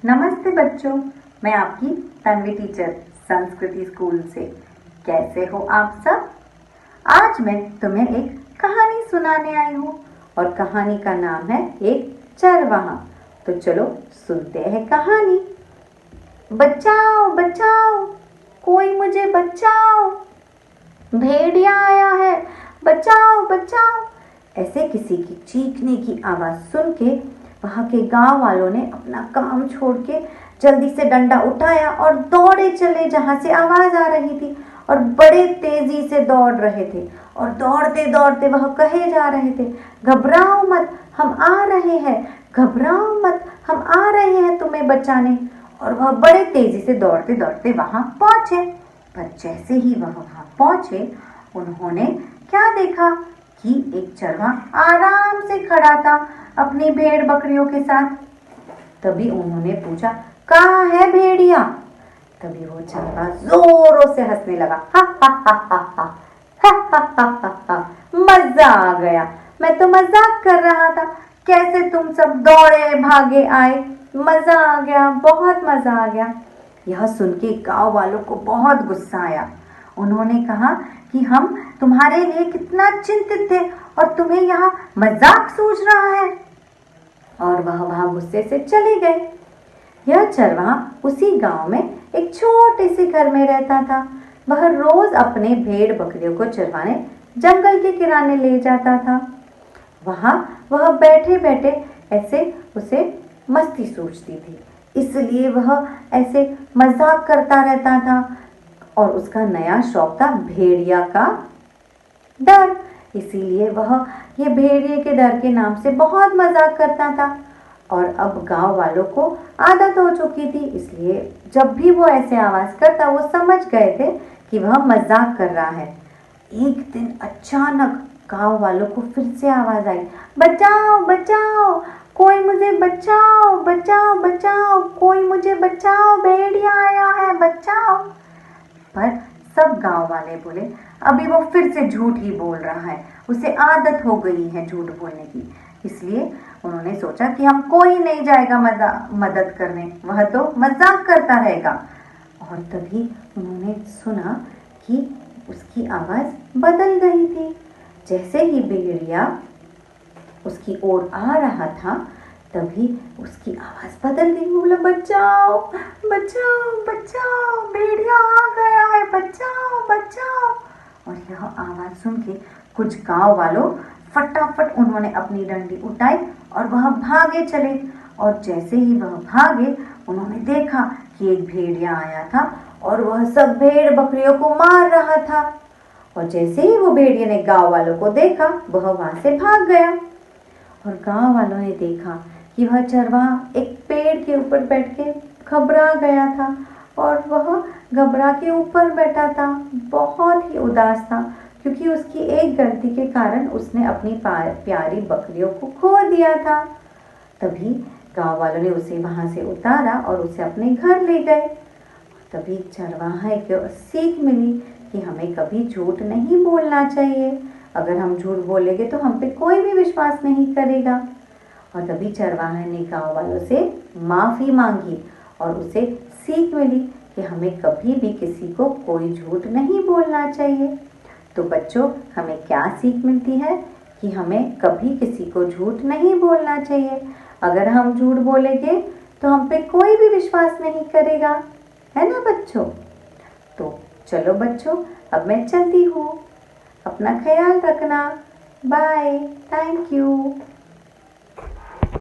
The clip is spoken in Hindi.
नमस्ते बच्चों, मैं आपकी तन्वी टीचर संस्कृति स्कूल से। कैसे हो आप सब? आज मैं तुम्हें एक कहानी सुनाने आई हूँ और कहानी का नाम है एक चरवाहा। तो चलो सुनते हैं कहानी। बचाओ बचाओ, कोई मुझे बचाओ, भेड़िया आया है, बचाओ बचाओ। ऐसे किसी की चीखने की आवाज सुन के वहां के गांव वालों ने अपना काम छोड़ के जल्दी से डंडा उठाया और दौड़े चले जहां से आवाज आ रही थी, और बड़े तेजी से दौड़ रहे थे। और दौड़ते दौड़ते वह कहे जा रहे थे, घबराओ मत, हम आ रहे हैं, घबराओ मत, हम आ रहे हैं तुम्हें बचाने। और वह बड़े तेजी से दौड़ते दौड़ते वहां पहुंचे। पर जैसे ही वह वहां पहुंचे, उन्होंने क्या देखा कि एक चरवाहा आराम से खड़ा था अपनी भेड़ बकरियों के साथ। तभी उन्होंने पूछा, कहाँ है भेड़िया? तभी वो चरवाहा जोरों से हंसने लगा, हा हा हा हा हा हा हा हा हा हा, मजा आ गया, मैं तो मजाक कर रहा था, कैसे तुम सब दौड़े भागे आए, मजा आ गया, बहुत मजा आ गया। यह सुन के गांव वालों को बहुत गुस्सा आया। उन्होंने कहा कि हम तुम्हारे लिए कितना चिंतित थे और तुम्हें यहाँ मजाक सूझ रहा है। और वह वहां गुस्से से चले गए। यह चरवाहा उसी गांव में एक छोटे से घर में रहता था। वह रोज अपने भेड़ बकरियों को चरवाने जंगल के किनारे ले जाता था। वहां वह बैठे बैठे ऐसे उसे मस्ती सूझती थी, इसलिए वह ऐसे मजाक करता रहता था। और उसका नया शौक था भेड़िया का डर, इसीलिए वह ये भेड़िए के डर के नाम से बहुत मजाक करता था। और अब गांव वालों को आदत हो चुकी थी, इसलिए जब भी वो ऐसे आवाज करता वो समझ गए थे कि वह मजाक कर रहा है। एक दिन अचानक गांव वालों को फिर से आवाज आई, बचाओ बचाओ, कोई मुझे बचाओ, बचाओ बचाओ, कोई मुझे बचाओ, भेड़िया आया है, बचाओ। पर सब गांव वाले बोले, अभी वो फिर से झूठ ही बोल रहा है, उसे आदत हो गई है झूठ बोलने की। इसलिए उन्होंने सोचा कि हम कोई नहीं जाएगा मदद करने, वह तो मजाक करता रहेगा। और तभी उन्होंने सुना कि उसकी आवाज बदल गई थी। जैसे ही भेड़िया उसकी ओर आ रहा था, तभी उसकी आवाज बदल गई। बोला, बचाओ बचाओ बचाओ, भेड़िया आ गया है, बचाओ बचाओ। और यह आवाज सुन के कुछ गांव वालों फटाफट उन्होंने अपनी डंडी उठाई और वह भागे चले। और जैसे ही वह भागे, उन्होंने देखा कि एक भेड़िया आया था और वह सब भेड़ बकरियों को मार रहा था। और जैसे ही वो भेड़िया ने गांव वालों को देखा, वह वहां से भाग गया। और गांव वालों ने देखा कि वह चरवाहा एक पेड़ के ऊपर बैठ के घबरा गया था, और वह घबरा के ऊपर बैठा था, बहुत ही उदास था, क्योंकि उसकी एक गलती के कारण उसने अपनी प्यारी बकरियों को खो दिया था। तभी गांव वालों ने उसे वहां से उतारा और उसे अपने घर ले गए। तभी चरवाहे को सीख मिली कि हमें कभी झूठ नहीं बोलना चाहिए। अगर हम झूठ बोलेंगे तो हम पे कोई भी विश्वास नहीं करेगा। और तभी चरवाहे ने गांव वालों से माफी मांगी और उसे सीख मिली कि हमें कभी भी किसी को कोई झूठ नहीं बोलना चाहिए। तो बच्चों, हमें क्या सीख मिलती है कि हमें कभी किसी को झूठ नहीं बोलना चाहिए। अगर हम झूठ बोलेंगे तो हम पे कोई भी विश्वास नहीं करेगा, है ना बच्चों? तो चलो बच्चों, अब मैं चलती हूँ, अपना ख्याल रखना, बाय, थैंक यू।